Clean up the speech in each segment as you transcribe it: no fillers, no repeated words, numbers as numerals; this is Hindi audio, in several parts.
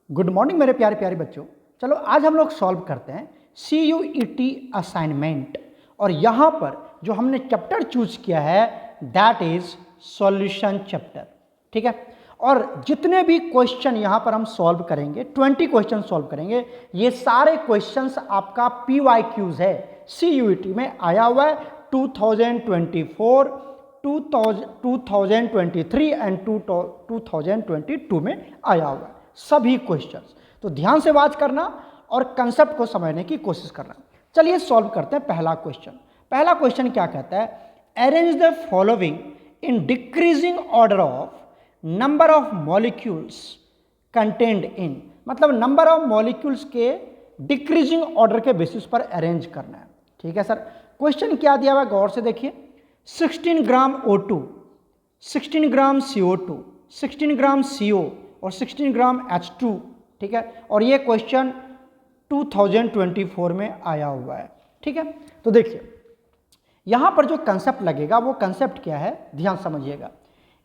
गुड मॉर्निंग मेरे प्यारे प्यारे बच्चों। चलो आज हम लोग सॉल्व करते हैं CUET असाइनमेंट। और यहाँ पर जो हमने चैप्टर चूज किया है दैट इज सॉल्यूशन चैप्टर। ठीक है, और जितने भी क्वेश्चन यहाँ पर हम सॉल्व करेंगे 20 क्वेश्चन सॉल्व करेंगे। ये सारे क्वेश्चंस आपका PYQs है, CUET में आया हुआ है 2024, 2023 एंड 2022 में आया हुआ है सभी क्वेश्चंस। तो ध्यान से वाच करना और कंसेप्ट को समझने की कोशिश करना। चलिए सॉल्व करते हैं पहला क्वेश्चन। पहला क्वेश्चन क्या कहता है, arrange the following in decreasing order of number of molecules contained in. मतलब नंबर ऑफ मॉलिक्यूल्स के डिक्रीजिंग ऑर्डर के बेसिस पर अरेंज करना है। ठीक है सर, क्वेश्चन क्या दिया हुआ है गौर से देखिए। 16 ग्राम O2, 16 ग्राम CO2, 16 ग्राम CO और 16 ग्राम H2। ठीक है, और ये क्वेश्चन 2024 में आया हुआ है। ठीक है, तो देखिए यहां पर जो कंसेप्ट लगेगा वो कंसेप्ट क्या है, ध्यान समझिएगा।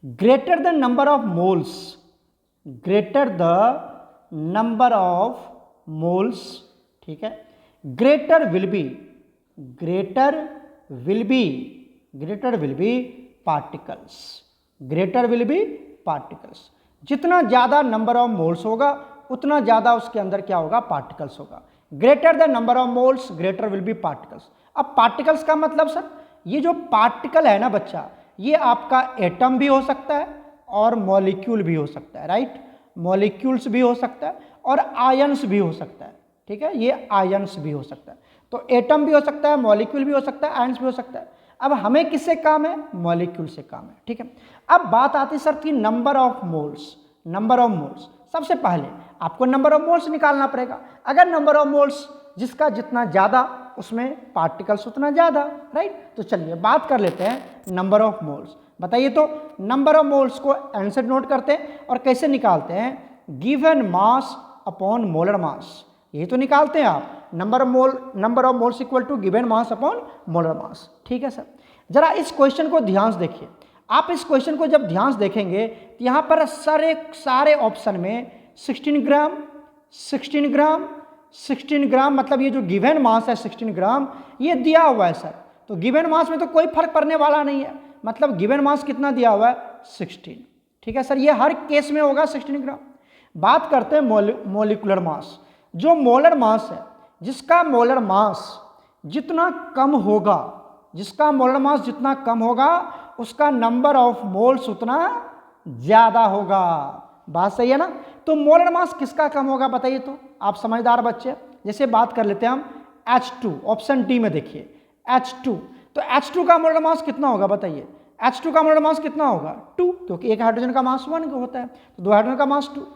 Greater the number of moles, greater the number of moles, ठीक है, greater will be, greater will be, greater will be particles, greater will be particles. जितना ज़्यादा नंबर ऑफ मोल्स होगा उतना ज़्यादा उसके अंदर क्या होगा, पार्टिकल्स होगा। Greater the number of moles greater will be particles. अब पार्टिकल्स का मतलब सर, ये जो पार्टिकल है ना बच्चा, ये आपका एटम भी हो सकता है और मॉलिक्यूल भी हो सकता है, राइट। मॉलिक्यूल्स भी हो सकता है और आयंस भी हो सकता है। ठीक है, ये आयंस भी हो सकता है। तो एटम भी हो सकता है, मॉलिक्यूल भी हो सकता है, आयंस भी हो सकता है। अब हमें किससे काम है, मॉलिक्यूल से काम है। ठीक है, अब बात आती सर कि number of moles. Number of moles, सबसे पहले आपको नंबर ऑफ मोल्स निकालना पड़ेगा। अगर नंबर ऑफ मोल्स जिसका जितना ज़्यादा उसमें पार्टिकल्स उतना ज़्यादा, राइट। तो चलिए बात कर लेते हैं नंबर ऑफ मोल्स। बताइए तो नंबर ऑफ मोल्स को आंसर नोट करते हैं और कैसे निकालते हैं, given mass upon molar mass. यही तो निकालते हैं आप, number of moles equal to given mass upon molar mass. ठीक है सर, जरा इस क्वेश्चन को ध्यान से देखिए। आप इस क्वेश्चन को जब ध्यान से देखेंगे तो यहाँ पर सारे ऑप्शन में 16 ग्राम, 16 ग्राम, 16 ग्राम, मतलब ये जो गिवन मास है 16 ग्राम ये दिया हुआ है सर। तो गिवन मास में तो कोई फर्क पड़ने वाला नहीं है, मतलब गिवन मास कितना दिया हुआ है, 16। ठीक है सर, ये हर केस में होगा 16 ग्राम। बात करते हैं मोलिकुलर मास। जो मोलर मास है, जिसका मोलर मास जितना कम होगा, जिसका मोलर मास जितना कम होगा उसका नंबर ऑफ मोल्स उतना ज़्यादा होगा। बात सही है ना। तो मोलर मास किसका कम होगा बताइए तो, आप समझदार बच्चे। जैसे बात कर लेते हैं हम H2, ऑप्शन डी में देखिए H2। तो H2 का मोलर मास कितना होगा बताइए, H2 का मोलर मास कितना होगा, 2, क्योंकि एक हाइड्रोजन का मास 1 होता है, तो 2 हाइड्रोजन का मास 2।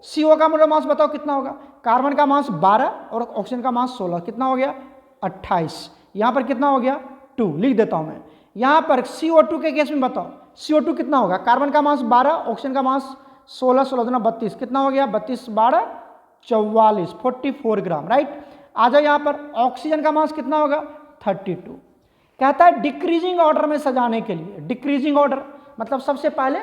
CO का मोलर मास बताओ कितना होगा, कार्बन का मास 12 और ऑक्सीजन का मास 16, कितना हो गया 28। यहाँ पर कितना हो गया 2, लिख देता हूँ मैं। यहाँ पर CO2 के केस में बताओ CO2 कितना होगा, कार्बन का मास 12, ऑक्सीजन का मास 16, 16 दूना 32, कितना हो गया 32 12 44, 44 ग्राम, राइट। आ जाओ यहाँ पर ऑक्सीजन का मास कितना होगा 32। कहता है डिक्रीजिंग ऑर्डर में सजाने के लिए, डिक्रीजिंग ऑर्डर मतलब सबसे पहले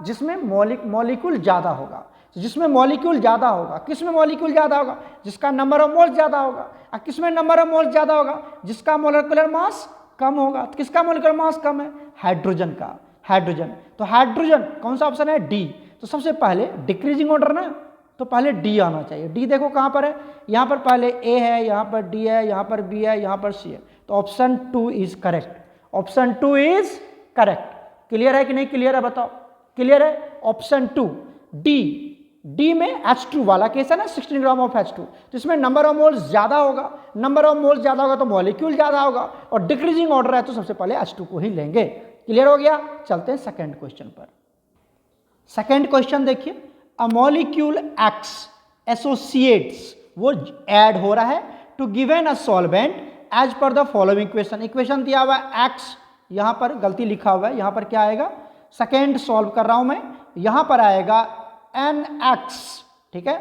जिसमें मॉलिक्यूल ज़्यादा होगा, जिसमें मॉलिक्यूल ज़्यादा होगा, किसमें मॉलिक्यूल ज़्यादा होगा, जिसका नंबर ऑफ मोल्स ज़्यादा होगा। और किसमें नंबर ऑफ मोल्स ज़्यादा होगा, जिसका मोलिकुलर मास कम होगा। तो किसका मोलिकुलर मास कम है, हाइड्रोजन का, हाइड्रोजन। तो हाइड्रोजन कौन सा ऑप्शन है, डी। तो सबसे पहले डिक्रीजिंग ऑर्डर ना, तो पहले डी आना चाहिए। डी देखो कहाँ पर है, यहाँ पर पहले ए है, यहाँ पर डी है, यहाँ पर बी है, यहाँ पर सी है। तो option 2 is correct, option 2 is correct. Clear है कि नहीं क्लियर है बताओ, क्लियर है। ऑप्शन 2 डी में H2 वाला केस है ना, 16 ग्राम ऑफ H2। तो इसमें नंबर ऑफ मोल्स ज्यादा होगा, नंबर ऑफ मोल्स ज्यादा होगा तो मॉलिक्यूल ज्यादा होगा, और डिक्रीजिंग ऑर्डर है तो सबसे पहले H2 को ही लेंगे। क्लियर हो गया। चलते हैं सेकंड क्वेश्चन पर। सेकंड क्वेश्चन देखिए, अ मॉलिक्यूल X एसोसिएट्स, वो ऐड हो रहा है to given a solvent as per the following equation. Equation दिया हुआ है X, यहां पर गलती लिखा हुआ है, यहां पर क्या आएगा, सेकेंड सॉल्व कर रहा हूं मैं, यहां पर आएगा NX। ठीक है,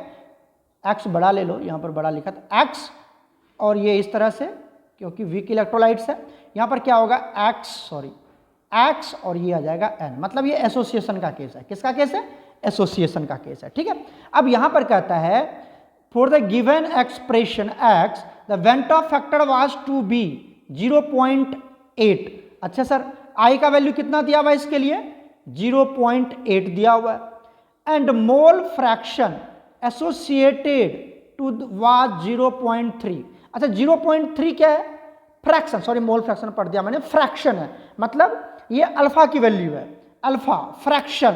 X बड़ा ले लो, यहां पर बड़ा लिखा था X, और ये इस तरह से क्योंकि वीक इलेक्ट्रोलाइट्स है, यहां पर क्या होगा X और ये आ जाएगा N। मतलब ये एसोसिएशन का केस है। किसका केस है, एसोसिएशन का केस है। ठीक है, अब यहां पर कहता है for the given expression x the van't factor was to be 0.8। अच्छा सर, आई का वैल्यू कितना दिया हुआ है इसके लिए? 0.8 दिया हुआ है। And mole fraction associated to was 0.3। अच्छा 0.3 क्या है? फ्रैक्शन, सॉरी मोल फ्रैक्शन पढ़ दिया मैंने, फ्रैक्शन है, मतलब ये अल्फा की वैल्यू है, अल्फा फ्रैक्शन।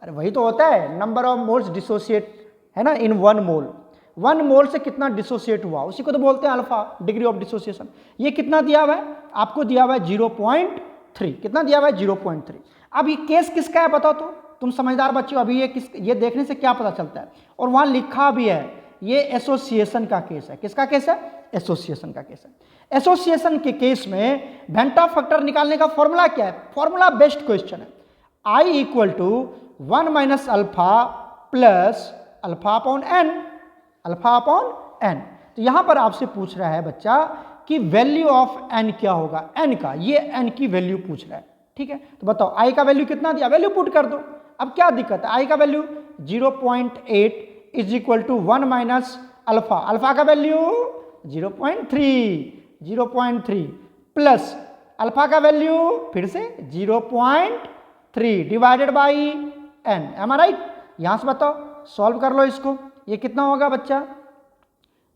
अरे वही तो होता है नंबर ऑफ मोल्स डिसोसिएट, है ना, इन 1 मोल। 1 मोल से कितना डिसोसिएट हुआ उसी को तो बोलते हैं अल्फा, डिग्री ऑफ डिसोसिएशन। ये कितना दिया हुआ है? आपको दिया हुआ है 0.3। कितना दिया हुआ है? 0.3। अब ये केस किसका है बताओ तो, तुम समझदार बच्चों, अभी ये देखने से क्या पता चलता है, और वहां लिखा भी है ये एसोसिएशन का केस है। किसका केस है? एसोसिएशन का केस है। एसोसिएशन के केस में वेंटा फैक्टर निकालने का फॉर्मूला क्या है? फॉर्मूला बेस्ट क्वेश्चन है, I equal to 1 minus alpha plus alpha upon n, alpha upon n. तो यहां पर आपसे पूछ रहा है बच्चा कि वैल्यू ऑफ एन क्या होगा, एन का, ये एन की वैल्यू पूछ रहा है। ठीक है, तो बताओ आई का वैल्यू कितना दिया, वैल्यू पुट कर दो। अब क्या दिक्कत है? आई का value 0.8 is equal to 1 minus alpha, alpha का वैल्यू 0.3 प्लस अल्फा का वैल्यू फिर से 0.3 divided by n. Am I right? यहां से बताओ, सॉल्व कर लो इसको, ये कितना होगा बच्चा?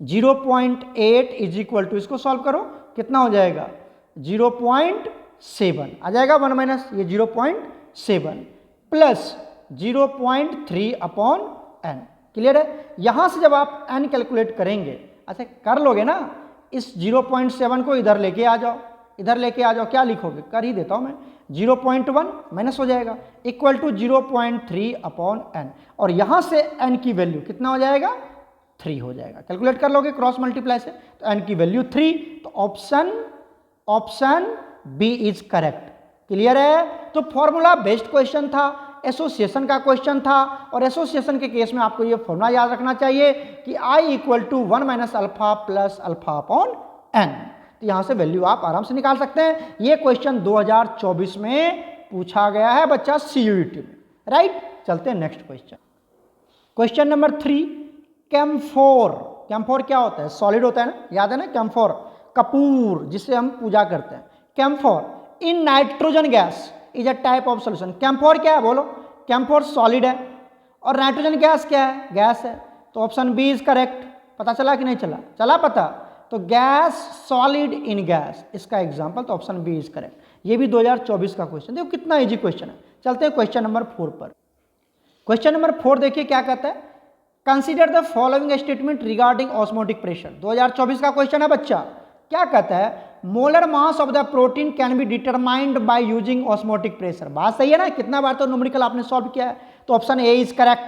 0.8 इज इक्वल टू, इसको सॉल्व करो, कितना हो जाएगा? 0.7 आ जाएगा, 1 माइनस ये 0.7 प्लस 0.3 अपॉन एन। क्लियर है? यहां से जब आप एन कैलकुलेट करेंगे, अच्छा कर लोगे ना, इस 0.7 को इधर लेके आ जाओ, इधर लेके आ जाओ, क्या लिखोगे? कर ही देता हूं मैं, 0.1 माइनस हो जाएगा इक्वल टू 0.3 अपॉन एन, और यहां से एन की वैल्यू कितना हो जाएगा? 3 हो जाएगा। कैलकुलेट कर लोगे क्रॉस मल्टीप्लाई से, तो एन की वैल्यू 3, तो option B is correct. Clear है? तो फॉर्मूला बेस्ड क्वेश्चन था, एसोसिएशन का क्वेश्चन था, और एसोसिएशन के केस में आपको ये फॉर्मूला याद रखना चाहिए कि I equal to 1 minus alpha plus alpha upon n. तो यहां से वैल्यू आप आराम से निकाल सकते हैं। ये क्वेश्चन 2024 में पूछा गया है बच्चा CUET में, राइट? चलते हैं next question. Question number 3, camphor. Camphor क्या होता है? सॉलिड होता है ना, याद है ना? कैम्फोर, कपूर जिससे हम पूजा करते हैं। Camphor in nitrogen gas is a type of solution. Camphor क्या है बोलो? कैम्फोर सॉलिड है, और नाइट्रोजन गैस क्या है? गैस है। तो ऑप्शन बी इज करेक्ट। पता चला कि नहीं चला? चला पता? तो गैस, सॉलिड इन गैस, इसका एग्जांपल, तो ऑप्शन बी इज करेक्ट। ये भी 2024 का क्वेश्चन, देखो कितना इजी क्वेश्चन है। चलते हैं क्वेश्चन नंबर 4 पर। क्वेश्चन नंबर 4 देखिए क्या कहता है, consider the following statement regarding osmotic pressure. 2024 का क्वेश्चन है बच्चा। क्या कहता है? Molar mass of the protein can be determined by using osmotic pressure. बात सही है ना? कितना बार तो न्यूमेरिकल आपने सॉल्व किया है, तो option A is correct.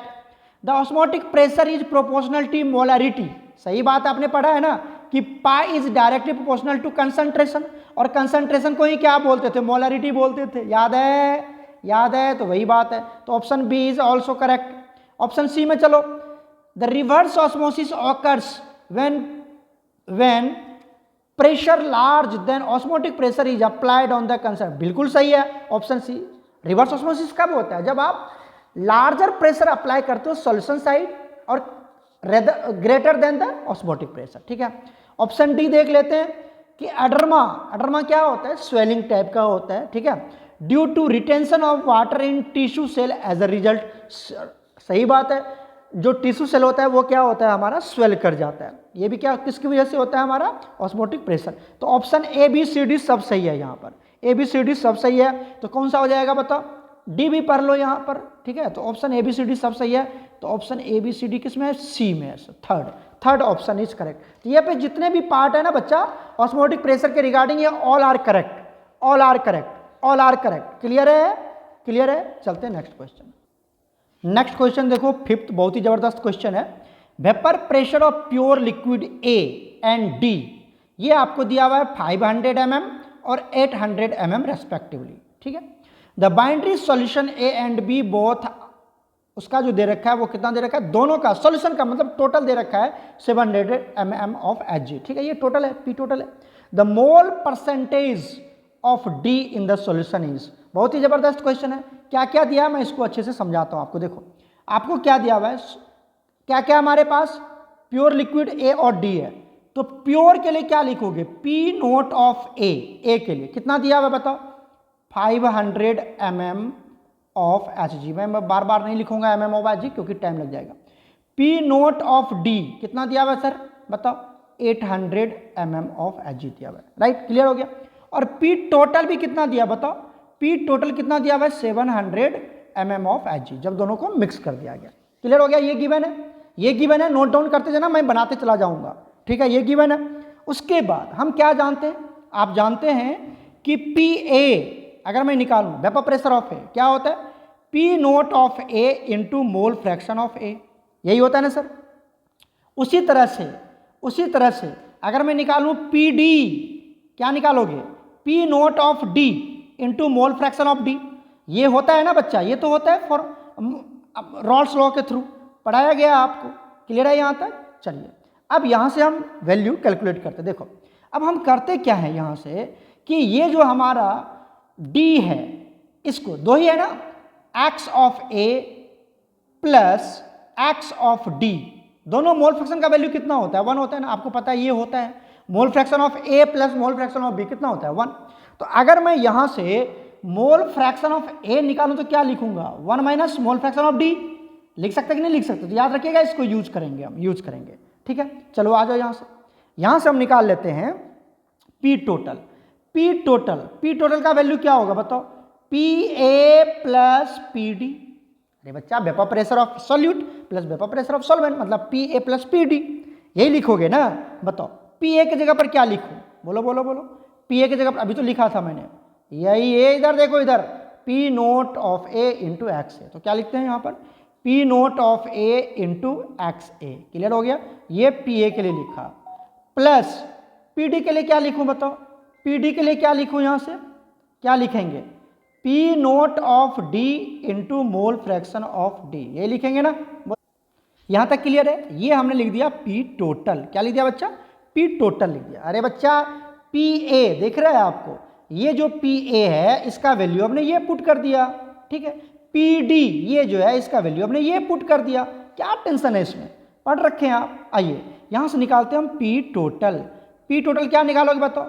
The osmotic pressure is proportional to molarity. सही बात आपने पढ़ा है ना कि pi is directly proportional to concentration, और कंसंट्रेशन को ही क्या बोलते थे? मोलरिटी बोलते थे। याद है? याद है? तो वही बात है, तो option B is also correct. Option C में चलो, the reverse osmosis occurs when pressure large than osmotic pressure is applied on the concern. बिल्कुल सही है, ऑप्शन सी। रिवर्स ऑस्मोसिस कब होता है? जब आप लार्जर प्रेशर अप्लाई करते हो सॉल्यूशन साइड और greater than the osmotic pressure. ठीक है, ऑप्शन डी देख लेते हैं कि एडर्मा क्या होता है? स्वेलिंग टाइप का होता है। ठीक है, due to retention of water in tissue cell as a result. सही बात है, जो टिश्यू सेल होता है वो क्या होता है? हमारा स्वेल कर जाता है। ये भी क्या, किसकी वजह से होता है? हमारा ऑस्मोटिक प्रेशर। तो option A B C D सब सही है यहाँ पर, ए बी सी डी सब सही है। तो कौन सा हो जाएगा बताओ? डी भी पढ़ लो यहाँ पर। ठीक है, तो option A B C D सब सही है, तो option A B C D किस में है? सी में है, थर्ड ऑप्शन इज करेक्ट। तो ये पे जितने भी पार्ट है ना बच्चा ऑस्मोटिक प्रेशर के रिगार्डिंग, ये all are correct, all are correct, all are correct. Clear है? क्लियर है? चलते हैं नेक्स्ट क्वेश्चन। नेक्स्ट क्वेश्चन देखो, फिफ्थ, बहुत ही जबरदस्त क्वेश्चन है। Vapour pressure of pure liquid A and D, ये आपको दिया हुआ है 500 mm और 800 mm रेस्पेक्टिवली। ठीक है, the binary solution A and B both, उसका जो दे रखा है वो कितना दे रखा है? दोनों का सॉल्यूशन का मतलब टोटल दे रखा है 700 mm ऑफ Hg। ठीक है, ये टोटल है, पी टोटल है। The mole percentage of D in the solution is, बहुत ही जबरदस्त क्वेश्चन है। क्या क्या दिया है मैं इसको अच्छे से समझाता हूं आपको। देखो, आपको क्या दिया हुआ है, क्या क्या हमारे पास, प्योर लिक्विड ए और डी है, तो प्योर के लिए क्या लिखोगे, पी नोट ऑफ ए के लिए कितना दिया हुआ है बताओ, 500 mm ऑफ Hg। मैं बार बार नहीं लिखूंगा mm ऑफ Hg क्योंकि टाइम लग जाएगा। पी नोट ऑफ डी कितना दिया हुआ है सर बताओ, 800 mm ऑफ Hg दिया हुआ है, राइट, क्लियर हो गया। और पी टोटल भी कितना दिया बताओ, पी टोटल कितना दिया हुआ है, 700 mm ऑफ Hg, जब दोनों को मिक्स कर दिया गया। क्लियर हो गया, ये गिवन है, ये गिवन है, नोट डाउन करते जाना, मैं बनाते चला जाऊंगा, ठीक है, ये गिवन है। उसके बाद हम क्या जानते हैं, आप जानते हैं कि पी ए अगर मैं निकालूं, वेपर प्रेशर ऑफ ए क्या होता है, p naught of a into mole fraction of a, यही होता है ना सर। उसी तरह से अगर मैं निकालूं पी डी, क्या निकालोगे, P naught of D into mole fraction of D, ये होता है ना बच्चा, ये तो होता है फॉर रॉल्स लॉ के थ्रू पढ़ाया गया आपको, क्लियर है यहाँ तक। चलिए अब यहाँ से हम वैल्यू कैलकुलेट करते, देखो अब हम करते क्या है यहाँ से कि ये जो हमारा d है, इसको दो ही है ना, x of a plus x of d, दोनों मोल फ्रैक्शन का वैल्यू कितना होता है, 1 होता है ना, आपको पता है ये होता है। मोल fraction of a plus mole fraction of b कितना होता है, 1। तो अगर मैं यहाँ से मोल फ्रैक्शन ऑफ a निकालूं तो क्या लिखूंगा, 1 minus mole fraction of d, लिख सकते कि नहीं लिख सकते, तो याद रखिएगा, इसको यूज करेंगे, हम यूज करेंगे, ठीक है। चलो आ जाओ यहाँ से हम निकाल लेते हैं पी टोटल। पी टोटल का वैल्यू क्या होगा बताओ, p a plus p d, अरे बच्चा vapour pressure of solute plus vapour pressure of solvent, मतलब p a plus p d, यही लिखोगे ना। बताओ पी ए की जगह पर क्या लिखूं, बोलो बोलो बोलो, पी ए की जगह पर अभी तो लिखा था मैंने, यही है, इधर देखो इधर, p naught of a into x a, तो क्या लिखते हैं यहाँ पर, p naught of a into x a, clear हो गया, ये पी ए के लिए लिखा, प्लस पी डी के लिए क्या लिखूं बताओ, पी डी के लिए क्या लिखूं, यहाँ से क्या लिखेंगे, P naught of D into mole fraction of D, ये लिखेंगे ना, यहाँ तक क्लियर है। ये हमने लिख दिया पी टोटल, क्या लिख दिया बच्चा, पी टोटल लिख दिया। अरे बच्चा पी ए देख रहा है आपको, ये जो पी ए है इसका वैल्यू हमने ये पुट कर दिया, ठीक है, पी डी ये जो है इसका वैल्यू हमने ये पुट कर दिया, क्या टेंशन है इसमें, पढ़ रखे हैं आप। आइए यहाँ से निकालते हैं हम पी टोटल। पी टोटल क्या निकालोगे बताओ,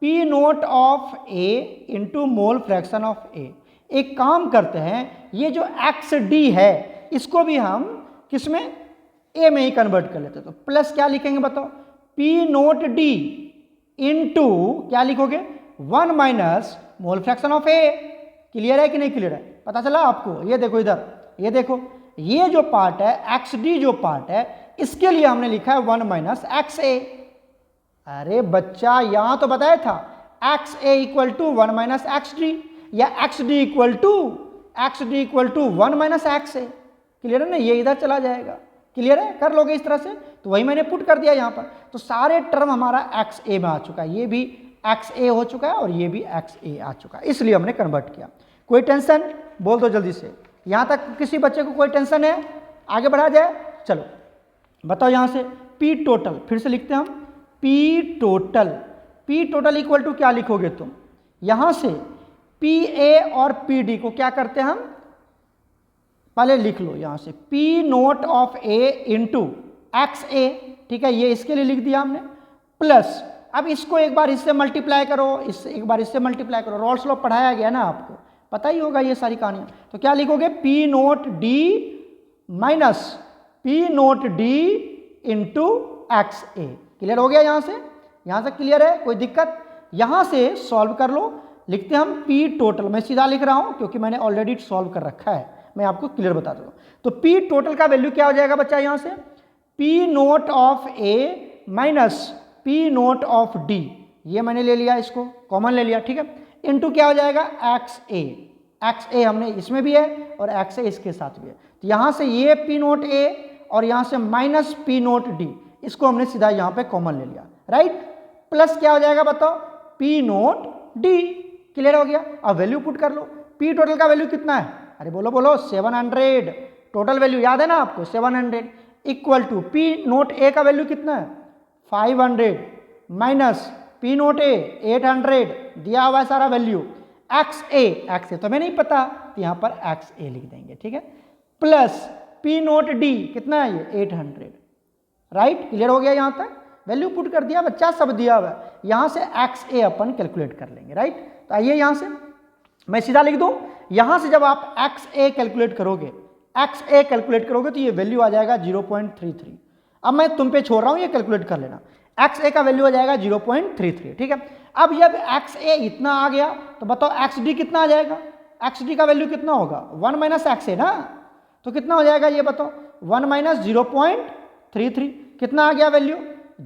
p naught of a into mole fraction of a. एक काम करते हैं, ये जो एक्स डी है इसको भी हम किस में, ए में ही कन्वर्ट कर लेते हैं, तो प्लस क्या लिखेंगे बताओ, पी नोट डी इंटू क्या लिखोगे, 1 minus mole fraction of A. Clear है कि नहीं क्लियर है, पता चला आपको। ये देखो इधर, ये देखो, ये जो पार्ट है एक्स डी जो पार्ट है इसके लिए हमने लिखा है 1 माइनस एक्स ए। अरे बच्चा यहाँ तो बताया था x a equal to 1 minus x d, या x d equal to 1 minus x a. Clear है ना, ये इधर चला जाएगा, क्लियर है, कर लोगे इस तरह से, तो वही मैंने पुट कर दिया यहाँ पर। तो सारे टर्म हमारा एक्स ए में आ चुका है, ये भी एक्स ए हो चुका है और ये भी एक्स ए आ चुका है, इसलिए हमने कन्वर्ट किया। कोई टेंशन, बोल दो जल्दी से, यहाँ तक किसी बच्चे को कोई टेंशन है, आगे बढ़ा जाए। चलो बताओ यहाँ से पी टोटल, फिर से लिखते हैं हम पी टोटल इक्वल टू क्या लिखोगे तुम, यहाँ से पी ए और पी डी को क्या करते हैं हम, पहले लिख लो यहाँ से p naught of a into x a, ठीक है, ये इसके लिए लिख दिया हमने, प्लस अब इसको एक बार इससे मल्टीप्लाई करो, इससे एक बार इससे मल्टीप्लाई करो, रॉल्स लॉ पढ़ाया गया ना आपको, पता ही होगा ये सारी कहानियाँ। तो क्या लिखोगे, p naught d minus p naught d into x a. Clear हो गया यहाँ से क्लियर है, कोई दिक्कत। यहाँ से सॉल्व कर लो, लिखते हैं हम पी टोटल, मैं सीधा लिख रहा हूँ क्योंकि मैंने ऑलरेडी सॉल्व कर रखा है, मैं आपको क्लियर बता दूँ। तो पी टोटल का वैल्यू क्या हो जाएगा बच्चा, यहाँ से p naught of A minus p naught of D, ये मैंने ले लिया, इसको कॉमन ले लिया, ठीक है, इनटू क्या हो जाएगा एक्स ए हमने इसमें भी है और एक्स ए इसके साथ भी है। तो यहाँ से ये पी नोट ए और यहाँ से माइनस पी नोट डी, इसको हमने सीधा यहाँ पे कॉमन ले लिया, राइट, प्लस क्या हो जाएगा बताओ, पी नोट डी। क्लियर हो गया। अब वैल्यू पुट कर लो, पी टोटल का वैल्यू कितना है, अरे बोलो बोलो 700, टोटल वैल्यू याद है ना आपको 700, इक्वल टू पी नोट ए का वैल्यू कितना है 500 माइनस पी नोट ए 800, दिया हुआ है सारा वैल्यू, एक्स ए तो हमें नहीं पता, तो यहाँ पर एक्स ए लिख देंगे, ठीक है, प्लस पी नोट डी कितना है ये 800, राइट। क्लियर हो गया, यहाँ तक वैल्यू पुट कर दिया बच्चा, सब दिया हुआ है। यहाँ से एक्स ए अपन कैलकुलेट कर लेंगे, राइट। तो आइए यहाँ से मैं सीधा लिख दूँ, यहाँ से जब आप एक्स ए कैलकुलेट करोगे, एक्स ए कैलकुलेट करोगे तो ये वैल्यू आ जाएगा 0.33। अब मैं तुम पे छोड़ रहा हूँ, ये कैलकुलेट कर लेना। एक्स ए का वैल्यू आ जाएगा 0.33, ठीक है। अब जब एक्स ए इतना आ गया तो बताओ एक्स डी कितना आ जाएगा, एक्स डी का वैल्यू कितना होगा 1 माइनस एक्स ए ना, तो कितना हो जाएगा ये बताओ 1 माइनस 0.33, कितना आ गया वैल्यू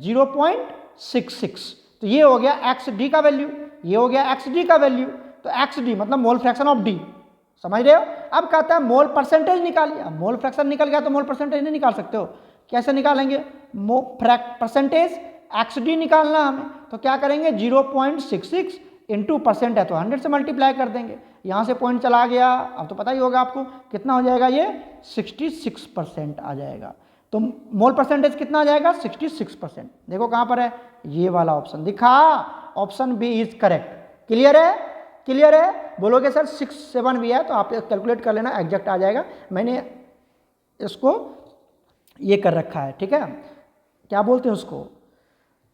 0.66। तो ये हो गया एक्स डी का वैल्यू, ये हो गया एक्स डी का वैल्यू। तो एक्स डी मतलब मोल फ्रैक्शन ऑफ डी, समझ रहे हो। अब कहता है मोल परसेंटेज निकालिए, अब मोल फ्रैक्शन निकल गया तो मोल परसेंटेज नहीं निकाल सकते हो, कैसे निकालेंगे, परसेंटेज एक्स डी निकालना हमें, तो क्या करेंगे 0.66 इंटू परसेंट है तो 100 से मल्टीप्लाई कर देंगे, यहाँ से पॉइंट चला गया, अब तो पता ही होगा आपको कितना हो जाएगा, ये 66% आ जाएगा। तो मोल परसेंटेज कितना आ जाएगा 66%। देखो कहाँ पर है, ये वाला ऑप्शन दिखा, option B is correct. Clear है, क्लियर है, बोलोगे सर 6 7 भी है तो आप कैलकुलेट कर लेना, एग्जैक्ट आ जाएगा। मैंने इसको ये कर रखा है, ठीक है, क्या बोलते हैं उसको,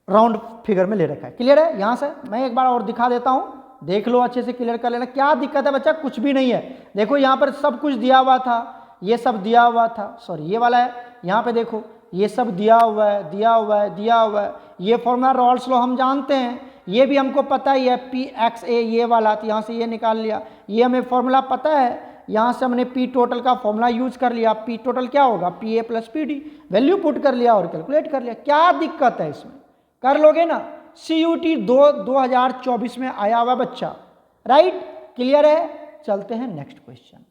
राउंड फिगर में ले रखा है। क्लियर है, यहाँ से मैं एक बार और दिखा देता हूँ, देख लो अच्छे से, क्लियर कर लेना। क्या दिक्कत है बच्चा, कुछ भी नहीं है। देखो यहाँ पर सब कुछ दिया हुआ था, ये सब दिया हुआ था, सॉरी ये वाला है, यहाँ पे देखो ये सब दिया हुआ है, दिया हुआ है, दिया हुआ है। ये फॉर्मूला रॉल्स लॉ हम जानते हैं, ये भी हमको पता ही है, पी एक्स ए ये वाला, तो यहाँ से ये निकाल लिया, ये हमें फॉर्मूला पता है, यहाँ से हमने पी टोटल का फॉर्मूला यूज कर लिया। पी टोटल क्या होगा, P a plus p D, value put कर लिया और कैलकुलेट कर लिया। क्या दिक्कत है इसमें, कर लोगे ना। CUT 2024 में आया हुआ बच्चा, राइट। क्लियर है, चलते हैं नेक्स्ट क्वेश्चन।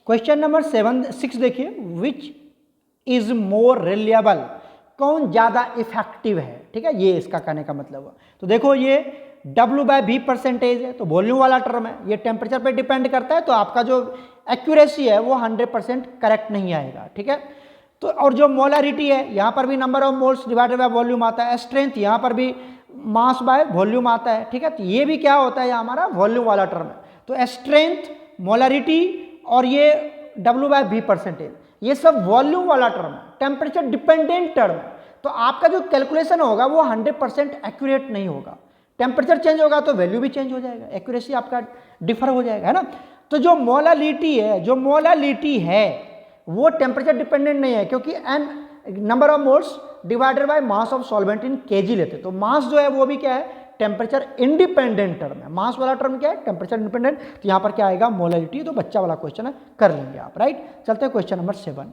क्वेश्चन नंबर 6 देखिए, विच इज मोर रिलायबल, कौन ज्यादा इफेक्टिव है, ठीक है, ये इसका कहने का मतलब हुआ। तो देखो ये W/V परसेंटेज है, तो वॉल्यूम वाला टर्म है, ये टेम्परेचर पे डिपेंड करता है, तो आपका जो एक्यूरेसी है वो 100% करेक्ट नहीं आएगा, ठीक है। तो और जो मोलरिटी है, यहाँ पर भी number of moles divided by volume आता है, स्ट्रेंथ यहाँ पर भी मास बाय वॉल्यूम आता है, ठीक है। तो ये भी क्या होता है, ये हमारा वॉल्यूम वाला टर्म है। तो स्ट्रेंथ, मोलरिटी और ये W/V परसेंटेज, ये सब वॉल्यूम वाला टर्म है, टेम्परेचर डिपेंडेंट टर्म है। तो आपका जो कैलकुलेशन होगा वो 100% एक्यूरेट नहीं होगा। टेम्परेचर चेंज होगा तो वैल्यू भी चेंज हो जाएगा, एक्यूरेसी आपका डिफर हो जाएगा, है ना। तो जो मोलालिटी है, जो मोलालिटी है वो टेम्परेचर डिपेंडेंट नहीं है, क्योंकि n number of moles divided by mass of solvent in KG लेते। तो मास जो है वो भी क्या है, टेम्परेचर इंडिपेंडेंट टर्म है। मास वाला टर्म क्या है, टेम्परेचर इंडिपेंडेंट। तो यहाँ पर क्या आएगा, मोलालिटी। तो बच्चा वाला क्वेश्चन है, कर लेंगे आप, राइट। चलते हैं क्वेश्चन नंबर 7।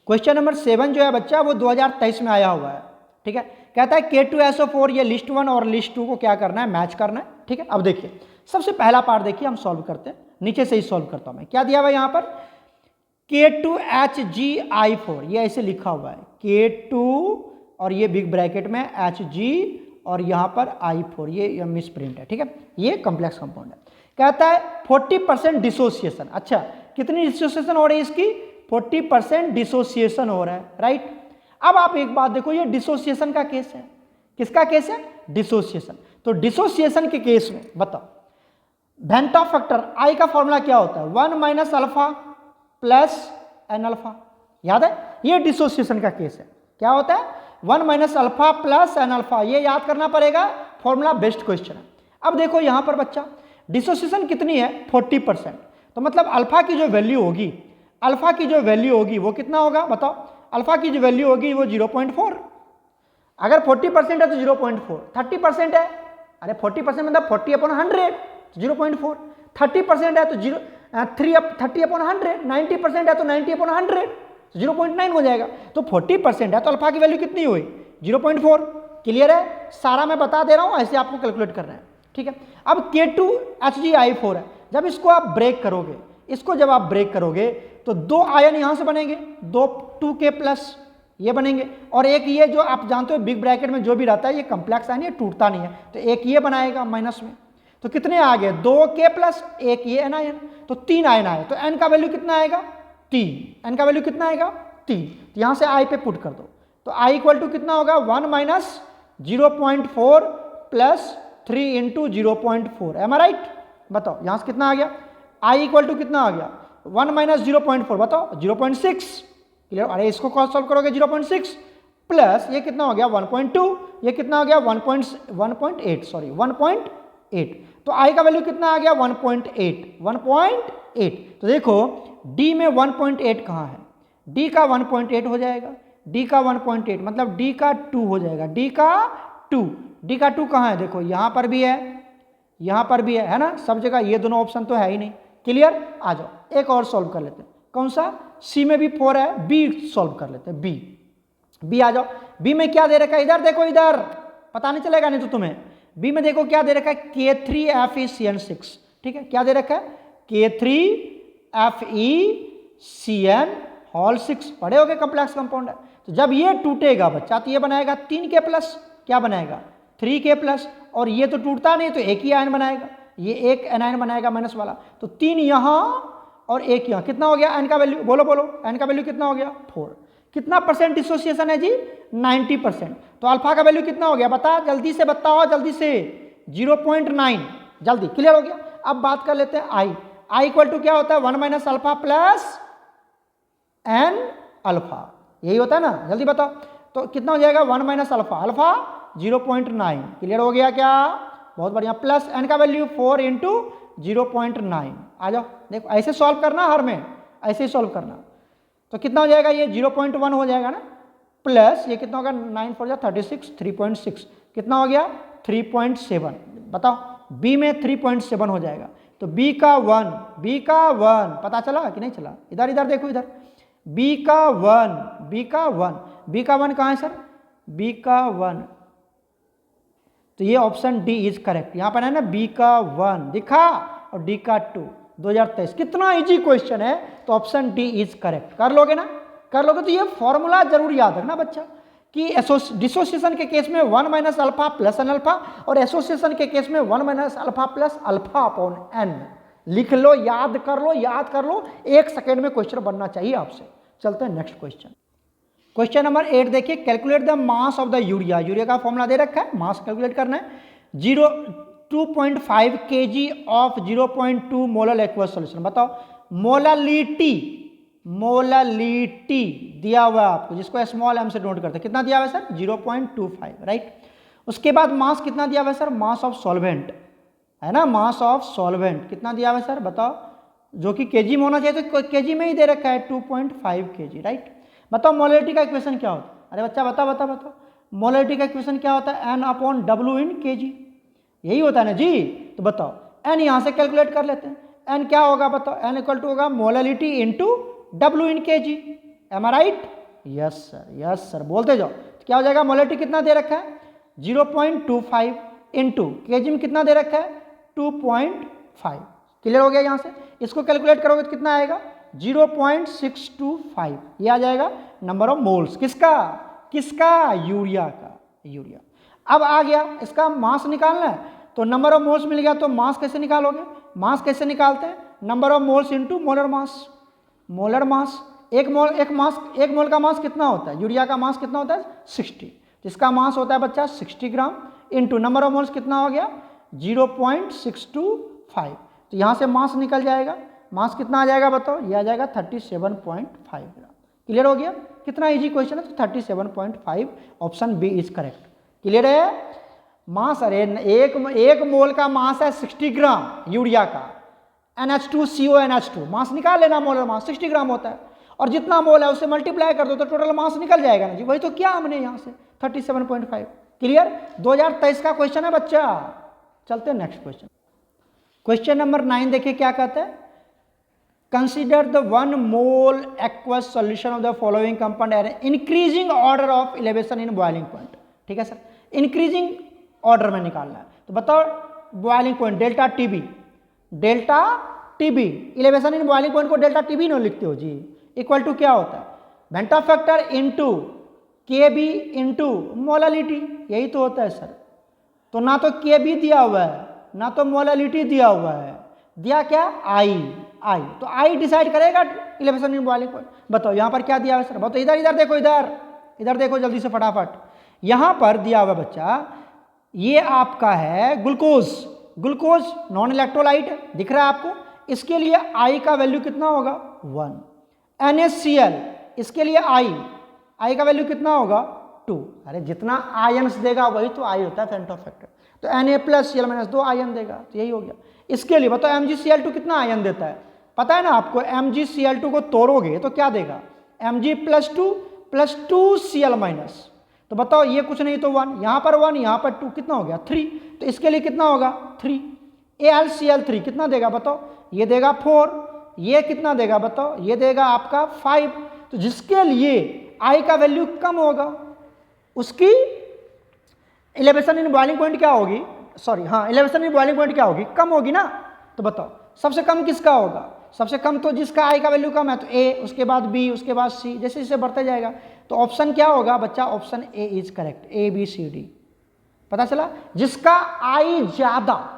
क्वेश्चन नंबर 7 जो है बच्चा वो 2023 में आया हुआ है, ठीक है। कहता है K2SO4, ये लिस्ट 1 और लिस्ट 2 को क्या करना है, मैच करना है, ठीक है। अब देखिए सबसे पहला पार्ट देखिए, हम सॉल्व करते हैं, नीचे से ही सॉल्व करता हूं मैं। क्या दिया हुआ है यहाँ पर, K2HgI4, ये ऐसे लिखा हुआ है, K2 और ये बिग ब्रैकेट में Hg और यहाँ पर I4, ये मिस प्रिंट है, ठीक है, ये कॉम्प्लेक्स कंपाउंड है। कहता है 40% डिसोसिएशन। अच्छा, कितनी डिसोसिएशन हो रही है इसकी, 40% डिसोसिएशन हो रहा है, राइट। अब आप एक बात देखो, ये डिसोसिएशन का केस है, किसका केस है, डिसोसिएशन। तो डिसोसिएशन के केस में बताओ, वेंटा फैक्टर I का फॉर्मूला क्या होता है, 1 minus alpha plus n alpha, याद है। ये डिसोसिएशन का केस है, क्या होता है, 1 minus alpha plus n alpha, ये याद करना पड़ेगा, फॉर्मूला बेस्ड क्वेश्चन है। अब देखो यहाँ पर बच्चा डिसोसिएशन कितनी है, 40%। तो मतलब अल्फा की जो वैल्यू होगी, अल्फा की जो वैल्यू होगी वो कितना होगा बताओ, अल्फा की जो वैल्यू होगी वो 0.4। अगर 40% है तो 0.4, 30% है, अरे 40% मतलब 40/100, 0.4, 30% है तो 30/100, 90% है तो 90/100, 0.9 हो जाएगा। तो 40% है तो अल्फा की वैल्यू कितनी हुई, 0.4। क्लियर है, सारा मैं बता दे रहा हूँ, ऐसे आपको कैलकुलेट करना है, ठीक है। अब K2HgI4 है, जब इसको आप ब्रेक करोगे, इसको जब आप ब्रेक करोगे तो 2 आयन यहां से बनेंगे, 2K प्लस ये बनेंगे, और एक ये जो आप जानते हो बिग ब्रैकेट में जो भी रहता है ये कॉम्प्लेक्स आयन, ये टूटता नहीं है, तो एक ये बनाएगा माइनस में। तो कितने आ गए, 2K प्लस एक ये एन आयन, तो 3 आयन आए। तो एन का वैल्यू कितना आएगा, 3। एन का वैल्यू कितना आएगा, 3। तो यहां से आई पे पुट कर दो, तो आई इक्वल टू कितना होगा, 1 minus 0.4 plus 3 into 0.4, M I right. बताओ यहां से कितना आ गया, आई इक्वल टू कितना आ गया, 1 माइनस 0.4 बताओ 0.6, क्लियर। अरे इसको क्रॉस सॉल्व करोगे 0.6 प्लस ये कितना हो गया 1.2, ये कितना हो गया 1.8 सॉरी 1.8, तो आई का वैल्यू कितना आ गया 1.8। तो देखो डी में 1.8 कहाँ है, डी का 1.8 हो जाएगा, डी का 1.8 मतलब डी का 2 हो जाएगा, डी का 2 कहाँ है, देखो यहाँ पर भी है, यहाँ पर भी है ना, सब जगह ये दोनों ऑप्शन तो है ही नहीं, क्लियर। आ जाओ एक और सॉल्व कर लेते हैं, कौन सा, सी में भी 4 है, बी सॉल्व कर लेते हैं, बी आ जाओ। बी में क्या दे रखा है, इधर देखो, इधर पता नहीं चलेगा नहीं तो तुम्हें। बी में देखो क्या दे रखा है, K3FeCN6, ठीक है, क्या दे रखा है K3FeCN होल 6, पढ़े होगे कॉम्प्लेक्स कंपाउंड है। तो जब ये टूटेगा बच्चा तो ये बनाएगा 3K प्लस, क्या बनाएगा 3K प्लस, और ये तो टूटता नहीं तो एक ही आयन बनाएगा, ये एक एनायन बनाएगा माइनस वाला, तो 3 यहाँ और 1 यहाँ, कितना हो गया एन का वैल्यू, बोलो बोलो एन का वैल्यू कितना हो गया 4। कितना परसेंट डिसोसिएशन है जी 90%। तो अल्फा का वैल्यू कितना हो गया बता, जल्दी से बताओ जल्दी से, 0.9, जल्दी, क्लियर हो गया। अब बात कर लेते हैं आई इक्वल टू क्या होता है 1 minus alpha plus n alpha, यही होता है ना, जल्दी बताओ। तो कितना हो जाएगा 1 माइनस अल्फा 0.9, क्लियर हो गया क्या, बहुत बढ़िया, प्लस एन का वैल्यू 4 इंटू 0.9। आ जाओ देखो ऐसे सॉल्व करना, हर में ऐसे ही सॉल्व करना, तो कितना हो जाएगा ये 0.1 हो जाएगा ना, प्लस ये कितना होगा 9 4 जा 36, 3.6 कितना हो गया 3.7, बताओ बी में 3.7 हो जाएगा। तो बी का 1 पता चला कि नहीं चला, इधर इधर देखो इधर, बी का 1 कहाँ है सर, बी का 1, तो ये ऑप्शन डी इज करेक्ट, यहां पर है ना बी का 1 दिखा और डी का 2, 2023, कितना इजी क्वेश्चन है, तो ऑप्शन डी इज करेक्ट। कर लोगे ना, कर लोगे तो ये फॉर्मूला जरूर याद रखना बच्चा कि डिसोसिएशन के केस में 1 minus alpha plus n alpha, और एसोसिएशन के केस में 1 minus alpha plus alpha upon n. लिख लो, याद कर लो, 1 सेकेंड में क्वेश्चन बनना चाहिए आपसे। चलते हैं नेक्स्ट क्वेश्चन। क्वेश्चन नंबर 8 देखिए, calculate the mass of the urea का फॉर्मूला दे रखा है, मास कैलकुलेट करना है, 2.5 kg of 0.2 molar aqueous solution. बताओ मोलालिटी दिया हुआ है आपको, जिसको स्मॉल एम से नोट करते हैं, कितना दिया हुआ है सर 0.25, राइट। उसके बाद मास कितना दिया हुआ है सर, मास ऑफ सॉल्वेंट है ना, मास ऑफ सॉल्वेंट कितना दिया हुआ है सर बताओ, जो कि केजी में होना चाहिए, तो केजी में ही दे रखा है 2.5 kg, राइट। बताओ मोलरिटी का इक्वेशन क्या होता है, अरे बच्चा बताओ मोलरिटी का इक्वेशन क्या होता है, N upon W in KG, यही होता है ना जी। तो बताओ एन यहाँ से कैलकुलेट कर लेते हैं, एन क्या होगा बताओ, एन इक्वल टू होगा molarity into W in KG, M I right, yes sir बोलते जाओ। तो क्या हो जाएगा, मोलरिटी कितना दे रखा है 0.25 इंटू केजी में कितना दे रखा है 2.5, क्लियर हो गया। यहाँ से इसको कैलकुलेट करोगे तो कितना आएगा 0.625, ये आ जाएगा नंबर ऑफ मोल्स, किसका यूरिया का, यूरिया। अब आ गया इसका मास निकालना है, तो नंबर ऑफ मोल्स मिल गया, तो मास कैसे निकालोगे, मास कैसे निकालते हैं, number of moles into molar mass, एक मोल का मास कितना होता है, यूरिया का मास कितना होता है 60, इसका मास होता है बच्चा 60 gram into number of moles कितना हो गया 0.625, तो यहाँ से मास निकल जाएगा, मास कितना आ जाएगा बताओ, ये आ जाएगा 37.5 ग्राम, क्लियर हो गया। कितना इजी क्वेश्चन है, तो 37.5 option B is correct, clear है। मास, अरे एक मोल का मास है 60 ग्राम यूरिया का, NH2CONH2 मास निकाल लेना, मोलर मास 60 ग्राम होता है, और जितना मोल है उससे मल्टीप्लाई कर दो तो टोटल मास निकल जाएगा ना जी, वही तो किया हमने यहाँ से 37.5, क्लियर। 2023 का क्वेश्चन है बच्चा। चलते हैं नेक्स्ट क्वेश्चन। क्वेश्चन नंबर 9 देखिए क्या कहते हैं, consider the 1 mole aqueous solution of the following compound at increasing order of elevation in boiling point, ठीक है सर, इंक्रीजिंग ऑर्डर में निकालना है। तो बताओ boiling point delta TB, elevation in boiling point को डेल्टा टीबी नहीं लिखते हो जी, इक्वल टू क्या होता है वेंटा फैक्टर इंटू केबी इंटू मोलालिटी, यही तो होता है सर। तो ना तो केबी दिया हुआ है ना तो मोलालिटी दिया हुआ है, दिया क्या आई, तो आई डिसाइड करेगा एलिवेशन इन बॉइलिंग पॉइंट। बताओ यहाँ पर क्या दिया हुआ है सर, बताओ इधर देखो, इधर देखो जल्दी से फटाफट, यहाँ पर दिया हुआ बच्चा, ये आपका है ग्लूकोज नॉन इलेक्ट्रोलाइट दिख रहा है आपको, इसके लिए I का वैल्यू कितना होगा 1। NaCl इसके लिए I का वैल्यू कितना होगा 2। अरे जितना आयन्स देगा वही तो I होता है फेंटो फैक्टर। तो Na+Cl- 2 आयन देगा, तो यही हो गया। इसके लिए बताओ MgCl2 कितना आयन देता है, पता है ना आपको। MgCl2 को तोड़ोगे तो क्या देगा Mg+2 + 2Cl-। तो बताओ ये कुछ नहीं तो 1, यहाँ पर 1 यहाँ पर 2, कितना हो गया 3। तो इसके लिए कितना होगा 3। AlCl3 कितना देगा बताओ, ये देगा 4, ये कितना देगा बताओ, ये देगा आपका 5। तो जिसके लिए I का वैल्यू कम होगा उसकी एलिवेशन इन बॉइलिंग पॉइंट क्या होगी, सॉरी हाँ एलिवेशन इन बॉइलिंग पॉइंट क्या होगी, कम होगी ना। तो बताओ सबसे कम किसका होगा, सबसे कम तो जिसका I का वैल्यू कम है तो A, उसके बाद B, उसके बाद C, जैसे जैसे बढ़ते जाएगा। तो ऑप्शन क्या होगा बच्चा, option A is correct, ABCD। पता चला, जिसका I ज्यादा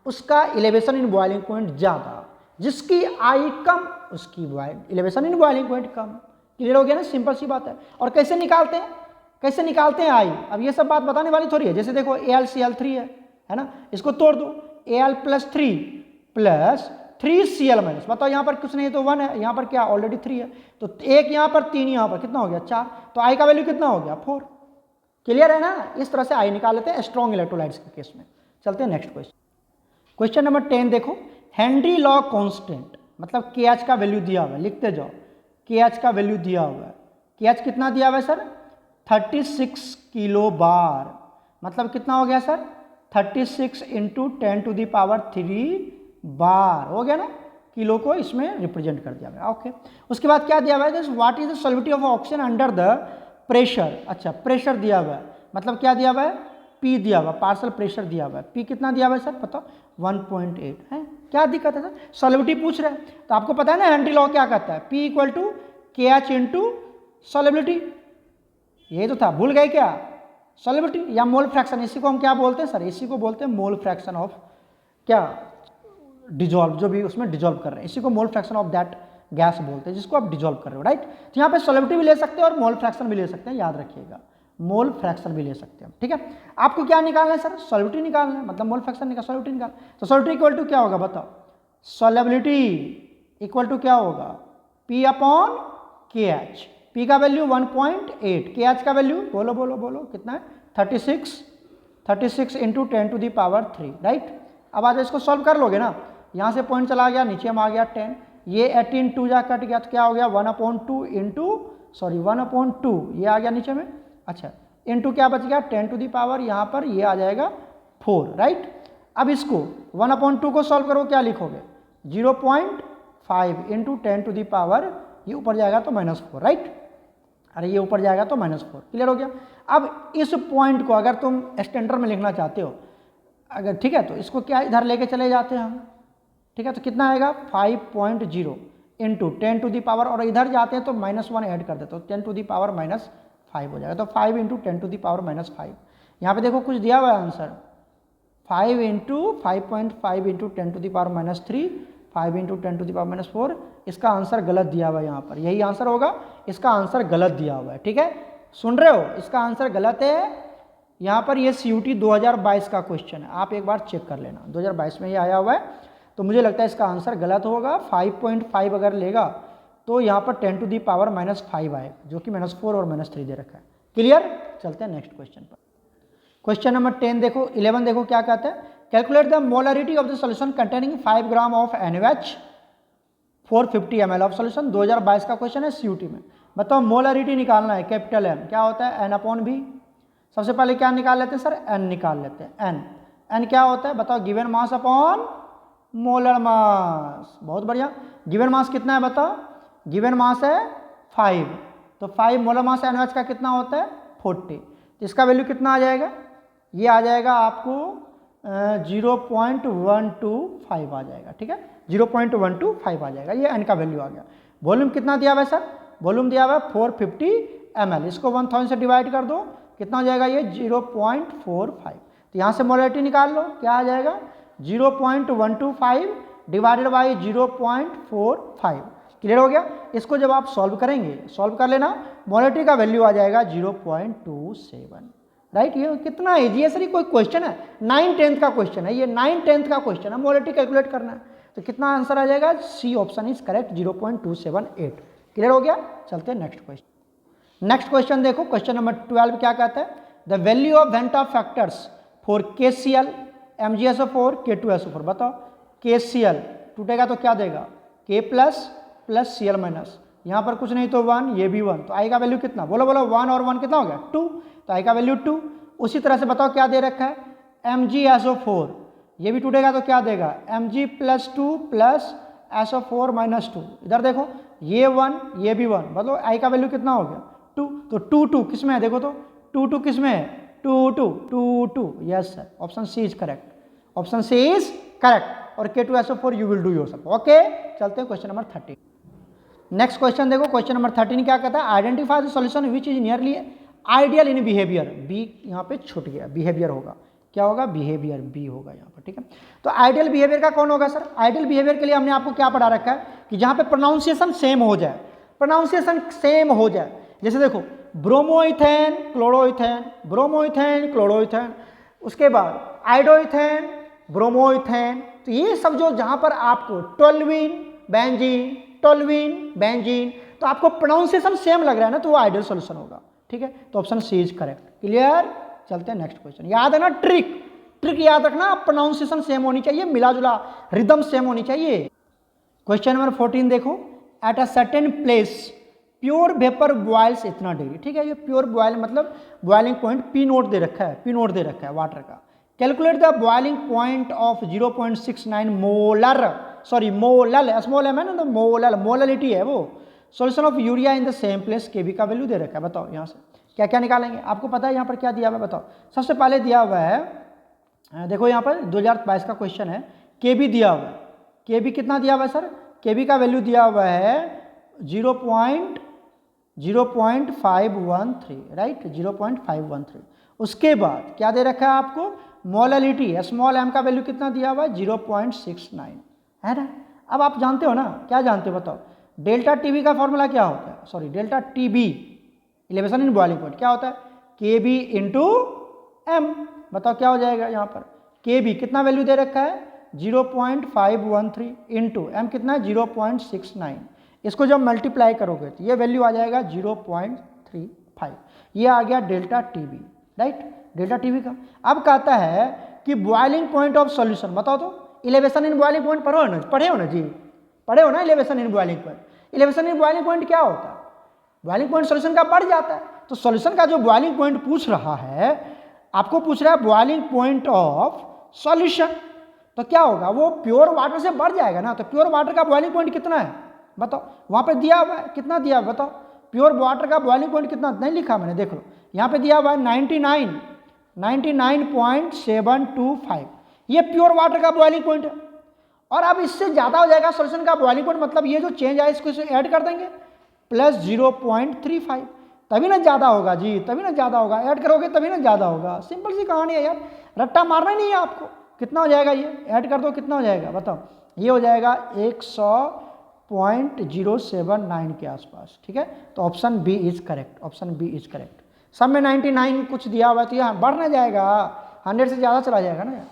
उसका एलिवेशन इन बॉइलिंग पॉइंट ज्यादा, जिसकी I कम उसकी elevation in boiling point come. Clear हो गया ना, सिंपल सी बात है। और कैसे निकालते हैं, कैसे निकालते हैं I, अब ये सब बात बताने वाली थोड़ी है। जैसे देखो AlCl3 है ना, इसको तोड़ दो, Al+3 + 3Cl-। बताओ यहाँ पर कुछ नहीं तो 1 है, यहाँ पर क्या ऑलरेडी 3 है, तो 1 यहाँ पर 3 यहाँ पर, कितना हो गया 4। तो I का वैल्यू कितना हो गया 4। क्लियर है ना, इस तरह से I निकाल लेते हैं स्ट्रॉन्ग इलेक्ट्रोलाइट्स के केस में। चलते हैं नेक्स्ट क्वेश्चन। क्वेश्चन नंबर 10 देखो, हेनरी लॉ कांस्टेंट मतलब KH का वैल्यू दिया हुआ है, लिखते जाओ KH का वैल्यू दिया हुआ है। KH कितना दिया हुआ है सर 36 किलो बार, मतलब कितना हो गया सर 36 × 10⁻³ बार हो गया ना, किलो को इसमें रिप्रेजेंट कर दिया गया। ओके, उसके बाद क्या दिया हुआ है, what is the solubility of oxygen under the pressure. अच्छा प्रेशर दिया हुआ है, मतलब क्या दिया हुआ है P दिया हुआ, पार्शियल प्रेशर दिया हुआ है। P कितना दिया हुआ है सर बताओ 1.8 है। क्या दिक्कत है सर, सॉल्युबिलिटी पूछ रहे हैं तो आपको पता है ना हेनरी लॉ क्या कहता है, P = KH × सॉल्युबिलिटी। यही तो था, भूल गए क्या, सॉल्युबिलिटी या मोल फ्रैक्शन। इसी को हम क्या बोलते हैं सर, इसी को बोलते हैं मोल फ्रैक्शन ऑफ क्या डिजॉल्व, जो भी उसमें डिजॉल्व कर रहे हैं, इसी को मोल फ्रैक्शन ऑफ दैट गैस बोलते हैं जिसको आप डिजॉल्व कर रहे हो, राइट। तो यहाँ पे सॉल्युबिलिटी भी ले सकते हैं और मोल फ्रैक्शन भी ले सकते हैं, याद रखिएगा मोल फ्रैक्शन भी ले सकते हैं। ठीक है, आपको क्या निकालना है सर, सॉल्युबिलिटी निकालना है, मतलब मोल फ्रैक्शन निकाल, सॉल्युबिलिटी निकाल। तो सॉल्युबिलिटी = क्या होगा बताओ, सॉल्युबिलिटी = क्या होगा P/KH। P का वैल्यू 1.8, KH का वैल्यू बोलो बोलो बोलो कितना है 36 × 10⁻³ राइट। अब आज इसको सॉल्व कर लोगे ना, यहाँ से पॉइंट चला गया, नीचे में आ गया 10, ये 18 2 जा कट गया तो क्या हो गया 1/2 ये आ गया नीचे में। अच्छा इंटू क्या बच गया 10⁻, यहाँ पर ये आ जाएगा 4 राइट। अब इसको 1/2 को सॉल्व करो, क्या लिखोगे 0.5 × 10⁻, ये ऊपर जाएगा तो -4 राइट। अरे ये ऊपर जाएगा तो -4, क्लियर हो गया। अब इस पॉइंट को अगर तुम स्टैंडर्ड में लिखना चाहते हो अगर, ठीक है, तो इसको क्या इधर लेके चले जाते हैं हम, ठीक है, तो कितना आएगा 5.0 × 10⁻, और इधर जाते हैं तो -1 ऐड कर देते हो 10⁻⁻5 हो जाएगा। तो 5 × 10⁻⁻5, यहाँ पे देखो कुछ दिया हुआ है आंसर 5 × 5.5 × 10⁻3 5 × 10⁻4। इसका आंसर गलत दिया हुआ है, यहाँ पर यही आंसर होगा, इसका आंसर गलत दिया हुआ है। ठीक है, सुन रहे हो, इसका आंसर गलत है। यहाँ पर ये CUT 2022 का क्वेश्चन है, आप एक बार चेक कर लेना, 2022 में ये आया हुआ है, तो मुझे लगता है इसका आंसर गलत होगा। 5.5 अगर लेगा तो यहाँ पर 10⁻⁻5 आएगा, जो कि -4 और -3 दे रखा है। क्लियर, चलते हैं नेक्स्ट क्वेश्चन पर। क्वेश्चन नंबर 10 देखो, 11 देखो क्या कहता है, calculate the molarity of the solution containing 5 gram of NaOH 450 ml of solution. 2022 का क्वेश्चन है CUT में। बताओ मोलरिटी निकालना है, कैपिटल M क्या होता है N/V। सबसे पहले क्या निकाल लेते हैं सर, N निकाल लेते हैं। N क्या होता है बताओ, गिवन मास अपॉन मोलर मास। बहुत बढ़िया, गिवन मास कितना है बताओ, गिवन मास है 5, तो 5 मोलर मास NaOH का कितना होता है 40, तो इसका वैल्यू कितना आ जाएगा, ये आ जाएगा आपको 0.125 आ जाएगा। ठीक है, 0.125 आ जाएगा, ये N का वैल्यू आ गया। वॉल्यूम कितना दिया हुआ है सर, वॉल्यूम दिया हुआ है 450 ml, इसको 1000 से डिवाइड कर दो, कितना हो जाएगा ये 0.45। तो यहाँ से मोलरिटी निकाल लो, क्या आ जाएगा 0.125 डिवाइडेड बाई 0.45। क्लियर हो गया। इसको जब आप सॉल्व करेंगे, सॉल्व कर लेना, मोलरिटी का वैल्यू आ जाएगा 0.27 राइट। ये कितना ईजी है सर, ये कोई क्वेश्चन है, 9th 10th का क्वेश्चन है, ये 9th 10th का क्वेश्चन है, मोलरिटी कैलकुलेट करना है। तो कितना आंसर आ जाएगा, C option is correct 0.278। Clear हो गया। चलते हैं नेक्स्ट क्वेश्चन। नेक्स्ट क्वेश्चन देखो, क्वेश्चन नंबर 12 क्या कहता है, the value of van't factors for KCl MgSO4 K2SO4। बताओ KCl टूटेगा तो क्या देगा, K प्लस Cl माइनस, यहाँ पर कुछ नहीं तो 1, ये भी 1, तो आई का वैल्यू कितना, बोलो बोलो 1 और 1 कितना हो गया 2, तो आई का वैल्यू 2। उसी तरह से बताओ क्या दे रखा है MgSO4, ये भी टूटेगा तो क्या देगा Mg plus 2 plus SO4 minus 2। इधर देखो ये 1 ये भी 1, मतलब आई का वैल्यू कितना हो गया 2, तो 2 2 किस में है, देखो तो 2 2 किस में है 2 2 2 2, yes sir option C is correct, option C is correct. और K2SO4 you will do yourself. Okay, चलते हैं क्वेश्चन नंबर 13। नेक्स्ट क्वेश्चन देखो, क्वेश्चन नंबर 13 क्या कहता है, identify the solution which is nearly ideal in behaviour. B यहाँ पे छूट गया, बिहेवियर होगा, क्या होगा बिहेवियर, बी होगा यहाँ पर, ठीक है। तो आइडियल बिहेवियर का कौन होगा सर, आइडियल बिहेवियर के लिए हमने आपको क्या पढ़ा रखा है कि जहाँ पे प्रोनाउंसिएशन सेम हो जाए, प्रोनाउंसिएशन सेम हो जाए, जैसे देखो ब्रोमोइथेन क्लोरोइथेन, ब्रोमोइथेन क्लोरोइथेन, उसके बाद आइडोइथेन ब्रोमोइथेन, तो ये सब जो जहाँ पर आपको टोल्यूइन बेंजीन, तो आपको प्रोनाउंसिएशन सेम लग रहा है ना, तो वो आइडियल सॉल्यूशन होगा, ठीक है। तो option C is correct. Clear. चलते हैं नेक्स्ट क्वेश्चन। याद है ना ट्रिक याद रखना, प्रोनाउंसिएशन सेम होनी चाहिए, मिला जुला रिदम सेम होनी चाहिए। क्वेश्चन नंबर 14 देखो, at a certain place pure vapour boils इतना डिग्री, ठीक है। ये प्योर बॉयल मतलब बॉइलिंग पॉइंट P नोट दे रखा है, वाटर का। Calculate the boiling point of 0.69 molar, sorry molal, small m है ना, तो मोललिटी है वो, solution of urea in the same place, K B का वैल्यू दे रखा है। बताओ यहाँ से क्या क्या निकालेंगे, आपको पता है यहाँ पर क्या दिया हुआ है, बताओ। सबसे पहले दिया हुआ है, देखो यहाँ पर 2022 का क्वेश्चन है, केबी दिया हुआ है, केबी कितना दिया हुआ है सर, केबी का वैल्यू दिया हुआ है 0.513, राइट 0.513। उसके बाद क्या दे रखा है आपको, मोललिटी, स्मॉल एम का वैल्यू कितना दिया हुआ है 0.69, है ना। अब आप जानते हो ना, क्या जानते हो बताओ, डेल्टा टीबी का फॉर्मूला क्या होता है, sorry delta TB elevation in boiling point क्या होता है, केबी इंटू एम। बताओ क्या हो जाएगा यहाँ पर, केबी कितना वैल्यू दे रखा है 0.513 इंटू एम कितना है 0.69, इसको जब मल्टीप्लाई करोगे तो ये वैल्यू आ जाएगा 0.35, ये आ गया delta TB, right, delta TB का। अब कहता है कि बॉइलिंग पॉइंट ऑफ सॉल्यूशन, बताओ तो इलेवेशन इन बॉइलिंग पॉइंट पढ़े हो ना जी, पढ़े हो ना इलेवेशन इन बॉइलिंग पॉइंट। इलेवेशन इन बॉइलिंग पॉइंट क्या होता है, बॉइलिंग पॉइंट सॉल्यूशन का बढ़ जाता है, तो सॉल्यूशन का जो बॉइलिंग पॉइंट पूछ रहा है, आपको पूछ रहा है बॉइलिंग पॉइंट ऑफ सॉल्यूशन, तो क्या होगा वो प्योर वाटर से बढ़ जाएगा ना। तो प्योर वाटर का बॉइलिंग पॉइंट कितना है बताओ, वहाँ पे दिया हुआ है, कितना दिया हुआ बताओ, प्योर वाटर का बॉइलिंग पॉइंट कितना, नहीं लिखा मैंने, देख लो यहाँ पे दिया हुआ है 99.725, ये प्योर वाटर का बॉइलिंग पॉइंट है। और अब इससे ज़्यादा हो जाएगा सॉल्यूशन का बॉइलिंग पॉइंट, मतलब ये जो चेंज आया इसको ऐड कर देंगे प्लस 0.35, तभी ना ज़्यादा होगा जी, तभी ना ज़्यादा होगा, ऐड करोगे तभी ना ज़्यादा होगा। सिंपल सी कहानी है यार, रट्टा मारना नहीं है आपको। कितना हो जाएगा ये, ऐड कर दो कितना हो जाएगा बताओ, ये हो जाएगा 100.079 के आसपास, ठीक है। तो option B is correct, option B is correct. सब में 99 कुछ दिया हुआ है, तो यहाँ बढ़ ना जाएगा, 100 से ज़्यादा चला जाएगा ना यार।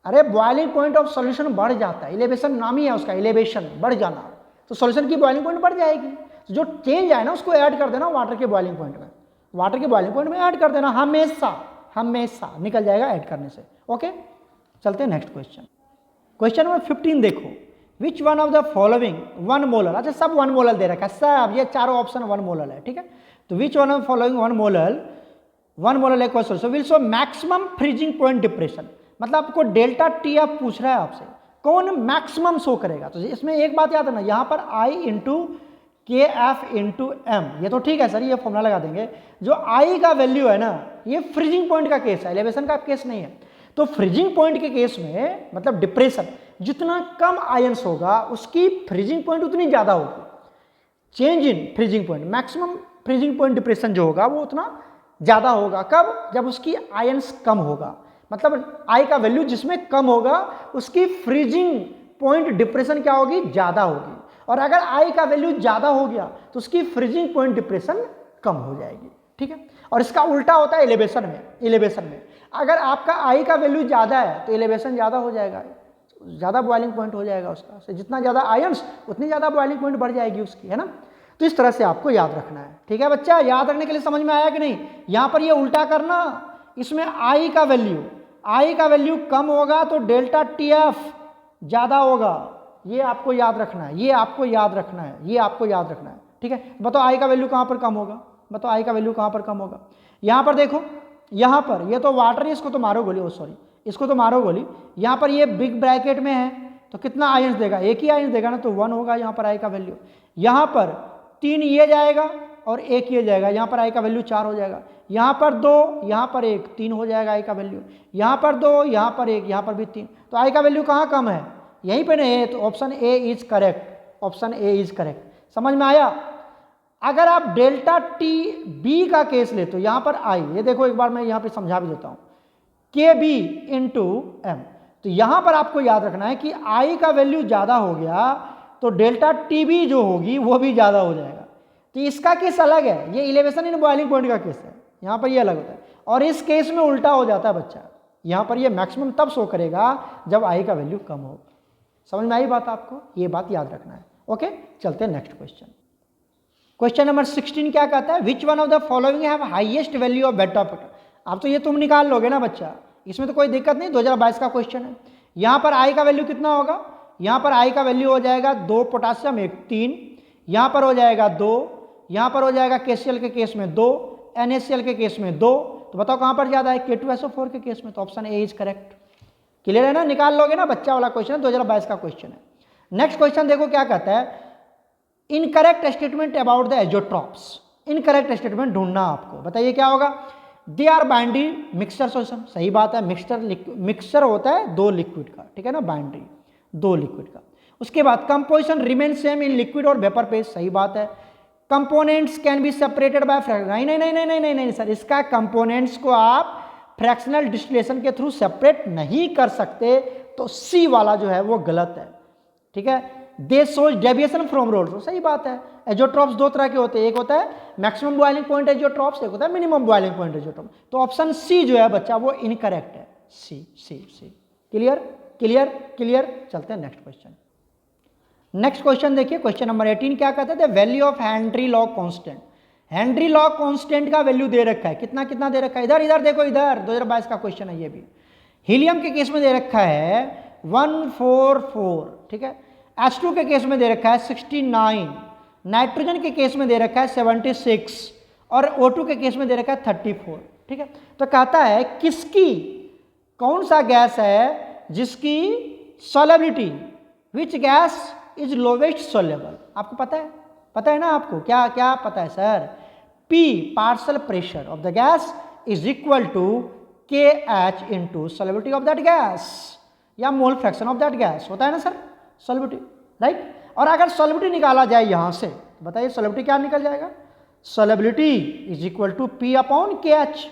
अरे बॉइलिंग पॉइंट ऑफ सॉल्यूशन बढ़ जाता है, इलेवेशन नाम ही है उसका, इलेवेशन बढ़ जाना, तो सॉल्यूशन की बॉइलिंग पॉइंट बढ़ जाएगी। तो जो चेंज आए ना उसको ऐड कर देना वाटर के बॉइलिंग पॉइंट में, वाटर के बॉइलिंग पॉइंट में ऐड कर देना, हमेशा हमेशा निकल जाएगा ऐड करने से। ओके, चलते हैं नेक्स्ट क्वेश्चन। क्वेश्चन नंबर 15 देखो, विच one of the following 1 molar, अच्छा सब 1 मोलर दे रखा है सब, ये चारों ऑप्शन 1 मोलर है, ठीक है। तो which one of following 1 molar एक question will show maximum freezing point depression, मतलब आपको डेल्टा टी आप पूछ रहा है आपसे कौन मैक्सिमम शो करेगा। तो इसमें एक बात याद है ना, यहाँ पर I इंटू के एफ इंटू एम, ये तो ठीक है सर, ये फॉर्मूला लगा देंगे। जो I का वैल्यू है ना, ये फ्रीजिंग पॉइंट का केस है, एलिवेशन का केस नहीं है। तो फ्रीजिंग पॉइंट के केस में मतलब डिप्रेशन, जितना कम आयंस होगा उसकी फ्रीजिंग पॉइंट उतनी ज़्यादा होगी। Change in freezing point, maximum freezing point depression जो होगा वो उतना ज़्यादा होगा, कब, जब उसकी आयंस कम होगा, मतलब I का वैल्यू जिसमें कम होगा उसकी फ्रीजिंग पॉइंट डिप्रेशन क्या होगी, ज़्यादा होगी। और अगर I का वैल्यू ज़्यादा हो गया तो उसकी फ्रीजिंग पॉइंट डिप्रेशन कम हो जाएगी, ठीक है। और इसका उल्टा होता है एलिवेशन में, अगर आपका I का वैल्यू ज़्यादा है तो एलिवेशन ज़्यादा हो जाएगा, ज़्यादा बॉइलिंग पॉइंट हो जाएगा उसका, से जितना ज़्यादा आयंस उतनी ज़्यादा बॉइलिंग पॉइंट बढ़ जाएगी उसकी, है ना। तो इस तरह से आपको याद रखना है, ठीक है बच्चा। याद रखने के लिए समझ में आया कि नहीं? यहाँ पर ये उल्टा करना, इसमें आई का वैल्यू कम होगा तो डेल्टा टी एफ ज़्यादा होगा, ये आपको याद रखना है, ये आपको याद रखना है, ये आपको याद रखना है, ठीक है। बताओ आई का वैल्यू कहाँ पर कम होगा, बताओ आई का वैल्यू कहाँ पर कम होगा? यहाँ पर देखो, यहाँ पर ये तो वाटर है, इसको तो मारो गोली, ओ सॉरी इसको तो मारो गोली। यहाँ पर ये बिग ब्रैकेट में है तो कितना आयंस देगा? एक ही आयंस देगा ना, तो 1 होगा यहाँ पर आई का वैल्यू। यहाँ पर 3 ये जाएगा और 1 ये जाएगा, यहाँ पर आई का वैल्यू 4 हो जाएगा। यहाँ पर 2, यहाँ पर 1, 3 हो जाएगा आई का वैल्यू। यहाँ पर 2, यहाँ पर 1, यहाँ पर भी 3, तो आई का वैल्यू कहाँ कम है? यहीं पे नहीं है, तो option A is correct, option A is correct. समझ में आया? अगर आप डेल्टा टी बी का केस ले तो यहाँ पर आई, ये देखो एक बार मैं यहाँ पे समझा भी देता हूँ, के बी इंटू एम। तो यहाँ पर आपको याद रखना है कि आई का वैल्यू ज़्यादा हो गया तो डेल्टा टी बी जो होगी वो भी ज़्यादा हो जाएगा। तो इसका केस अलग है, ये इलेवेशन इन बॉइलिंग पॉइंट का केस है, यहाँ पर ये अलग होता है। और इस केस में उल्टा हो जाता है बच्चा, यहाँ पर ये मैक्सिमम तब शो करेगा जब आई का वैल्यू कम हो। समझ में आई बात आपको? ये बात याद रखना है। ओके, चलते हैं नेक्स्ट क्वेश्चन। क्वेश्चन नंबर 16 क्या कहता है? विच one of the following have highest value of बेटा पोटा। अब तो ये तुम निकाल लोगे ना बच्चा, इसमें तो कोई दिक्कत नहीं, 2022 का क्वेश्चन है। यहाँ पर आई का वैल्यू कितना होगा? यहाँ पर आई का वैल्यू हो जाएगा 2 पोटासियम 1 3, यहाँ पर हो जाएगा 2, यहाँ पर हो जाएगा KCl के केस में 2, NaCl के केस में 2। तो बताओ कहाँ पर ज़्यादा है? K2SO4 के केस में, तो option A is correct. Clear है ना? निकाल लोगे ना, बच्चा वाला क्वेश्चन है, 2022 का क्वेश्चन है। नेक्स्ट क्वेश्चन देखो क्या कहता है? Incorrect statement about the azeotropes. Incorrect statement ढूंढना आपको, बताइए क्या होगा? They are binary mixture solution, सही बात है। मिक्सचर होता है 2 लिक्विड का, ठीक है ना, बाइंड्री 2 लिक्विड का। उसके बाद composition remain same in liquid और वेपर फेज, सही बात है। Components can be separated by fraction, नहीं नहीं नहीं नहीं नहीं नहीं नहीं सर, इसका कंपोनेंट्स को आप फ्रैक्शनल डिस्टिलेशन के थ्रू सेपरेट नहीं कर सकते, तो सी वाला जो है वो गलत है, ठीक है। They shows deviation from Raoult's, सही बात है। एजोट्रॉप्स 2 तरह के होते हैं, एक होता है मैक्सिमम बॉइलिंग पॉइंट एजोट्रॉप्स, एक होता है मिनिमम बॉइलिंग पॉइंट एजोट्रॉप। तो ऑप्शन सी जो है बच्चा वो इनकरेक्ट है, C C C. Clear clear clear. चलते हैं नेक्स्ट क्वेश्चन। नेक्स्ट क्वेश्चन देखिए, क्वेश्चन नंबर 18 क्या कहते हैं? Value of Henry log constant. Henry log constant का वैल्यू दे रखा है, कितना कितना दे रखा है? इधर इधर देखो, इधर 2022 का क्वेश्चन है ये भी। हीलियम के केस में दे रखा है 144, ठीक है। H2 के केस में दे रखा है 69, नाइट्रोजन के केस में दे रखा है 76 और O2 के केस में दे रखा है 34, ठीक है। तो कहता है किसकी, कौन सा गैस है जिसकी solubility, which gas is lowest soluble. आपको पता है? पता है ना आपको? क्या क्या पता है sir? P partial pressure of the gas is equal to KH into solubility of that gas, या mole fraction of that gas होता है ना सर, सॉल्युबिलिटी, राइट। और अगर सॉल्युबिलिटी निकाला जाए यहाँ से, बताइए सॉल्युबिलिटी क्या निकल जाएगा? Solubility is equal to P upon KH,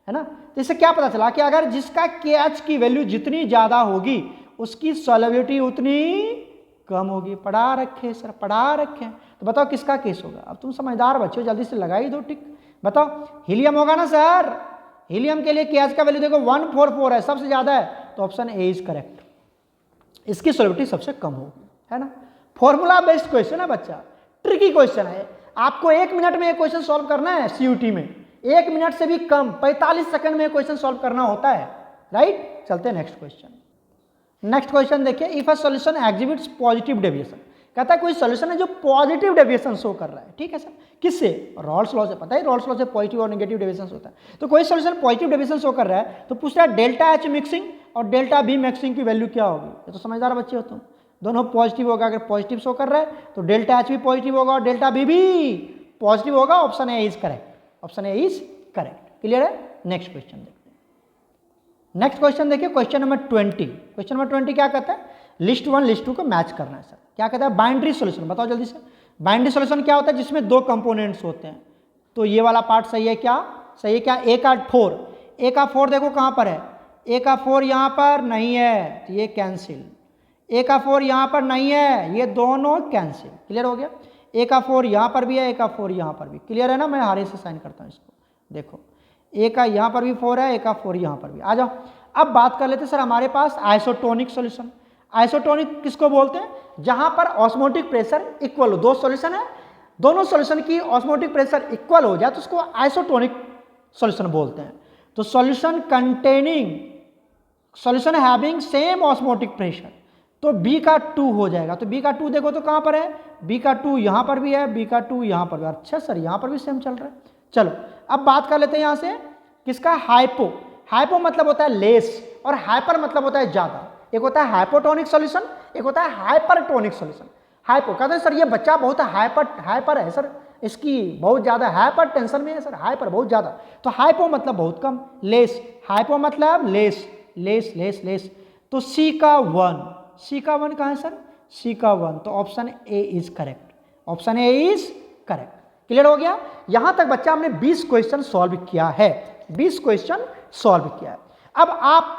है ना। तो इससे क्या पता चला कि अगर जिसका KH की वैल्यू जितनी ज़्यादा होगी उसकी सॉल्युबिलिटी उतनी कम होगी। पढ़ा रखे सर, पढ़ा रखे। तो बताओ किसका केस होगा? अब तुम समझदार बच्चे हो, जल्दी से लगा ही दो टिक। बताओ, हीलियम होगा ना सर। हीलियम के लिए KH का वैल्यू देखो 144 है, सबसे ज़्यादा है, तो ऑप्शन ए इज करेक्ट। इसकी सॉल्युबिलिटी सबसे कम होगी, है ना। फॉर्मूला बेस्ड क्वेश्चन है बच्चा, ट्रिकी क्वेश्चन है। आपको 1 मिनट में ये क्वेश्चन सॉल्व करना है CUT में, 1 मिनट से भी कम, 45 सेकंड में क्वेश्चन सॉल्व करना होता है, राइट। चलते हैं नेक्स्ट क्वेश्चन। नेक्स्ट क्वेश्चन देखिए, if a solution exhibits positive deviation. कहता है कोई सॉल्यूशन है जो पॉजिटिव डेविएशन शो कर रहा है, ठीक है सर। किससे? रॉल्स लॉ से। पता है रॉल्स लॉ से पॉजिटिव और नेगेटिव डेविएशन होता है। तो कोई सॉल्यूशन पॉजिटिव डेविएशन शो कर रहा है, तो पूछ रहा है डेल्टा H मिक्सिंग और डेल्टा B मिक्सिंग की वैल्यू क्या होगी। ये तो समझदार बच्चे हो तुम, दोनों पॉजिटिव होगा। अगर पॉजिटिव शो कर रहा है तो डेल्टा H भी पॉजिटिव होगा और डेल्टा B भी पॉजिटिव होगा। Option A is correct, option A is correct. Clear है? नेक्स्ट क्वेश्चन देखते हैं। नेक्स्ट क्वेश्चन देखिए, क्वेश्चन नंबर 20। क्वेश्चन नंबर 20 क्या कहता है? लिस्ट 1 लिस्ट 2 को मैच करना है सर। क्या कहता है? Boundary solution. बताओ जल्दी से, बाइंड्री सॉल्यूशन क्या होता है? जिसमें 2 कंपोनेंट्स होते हैं। तो ये वाला पार्ट सही है क्या? सही है क्या? A का 4, A का 4 देखो कहाँ पर है? A का 4 यहाँ पर नहीं है, तो ये कैंसिल। A का 4 यहाँ पर नहीं है, ये दोनों कैंसिल। क्लियर हो गया? A का 4 यहाँ पर भी है, A का 4 यहाँ पर भी। क्लियर है ना? मैं हरे से साइन करता हूँ इसको। देखो A का यहाँ पर भी 4 है, A का 4 यहाँ पर भी। आ जाओ, अब बात कर लेते सर हमारे पास आइसोटोनिक सॉल्यूशन। आइसोटोनिक किसको बोलते हैं? जहां पर ऑस्मोटिक प्रेशर इक्वल हो, दो सॉल्यूशन है, दोनों सॉल्यूशन की ऑस्मोटिक प्रेशर इक्वल हो जाए तो उसको आइसोटोनिक सॉल्यूशन बोलते हैं। तो solution containing, solution having same osmotic pressure, तो B का 2 हो जाएगा। तो B का 2 देखो तो कहां पर है? B का 2 यहां पर भी है, B का 2 यहां पर भी। अच्छा सर यहां पर भी सेम चल रहा है। चलो अब बात कर लेते हैं यहां से किसका? हाइपो। हाइपो मतलब होता है लेस, और हाइपर मतलब होता है ज्यादा। एक होता है हाइपोटोनिक सॉल्यूशन, एक होता है हाइपरटोनिक सॉल्यूशन। हाइपो कहते हैं सर ये बच्चा बहुत हाइपर है सर, इसकी बहुत ज्यादा हाइपर टेंशन में है सर, हाइपर बहुत ज्यादा। तो हाइपो मतलब बहुत कम, लेस, हाइपो मतलब लेस लेस लेस लेस। तो C का 1, C का 1 कहाँ है सर? C का 1, तो option A is correct, option A is correct. Clear हो गया? यहां तक बच्चा हमने 20 क्वेश्चन सॉल्व किया है, 20 क्वेश्चन सॉल्व किया है। अब आप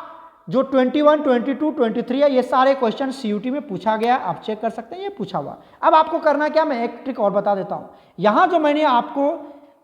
जो 21, 22, 23 है, ये सारे क्वेश्चन CUT में पूछा गया, आप चेक कर सकते हैं, ये पूछा हुआ। अब आपको करना क्या, मैं एक ट्रिक और बता देता हूं। यहां जो मैंने आपको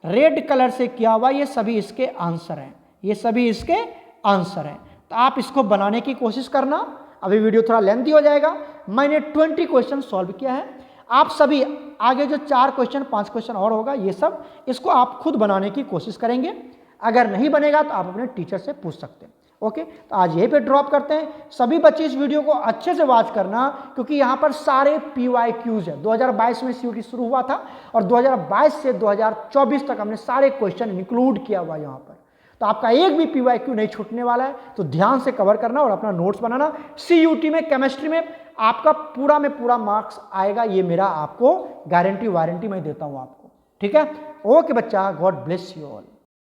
रेड कलर से किया हुआ, ये सभी इसके आंसर हैं, ये सभी इसके आंसर हैं। तो आप इसको बनाने की कोशिश करना। अभी वीडियो थोड़ा लेंथी हो जाएगा। मैंने 20 क्वेश्चन सॉल्व किया है, आप सभी आगे जो 4 क्वेश्चन 5 क्वेश्चन और होगा, ये सब इसको आप खुद बनाने की कोशिश करेंगे। अगर नहीं बनेगा तो आप अपने टीचर से पूछ सकते हैं। ओके, तो आज यहीं पे ड्रॉप करते हैं। सभी बच्चे इस वीडियो को अच्छे से वॉच करना, क्योंकि यहाँ पर सारे PYQs है। 2022 में CUT शुरू हुआ था और 2022 से 2024 तक हमने सारे क्वेश्चन इंक्लूड किया हुआ यहाँ पर। तो आपका एक भी PYQ नहीं छूटने वाला है, तो ध्यान से कवर करना और अपना नोट्स बनाना। CUT में केमिस्ट्री में आपका पूरा में पूरा मार्क्स आएगा, ये मेरा आपको गारंटी वारंटी मैं देता हूँ आपको। ठीक है, ओके बच्चा, गॉड ब्लेस यू ऑल।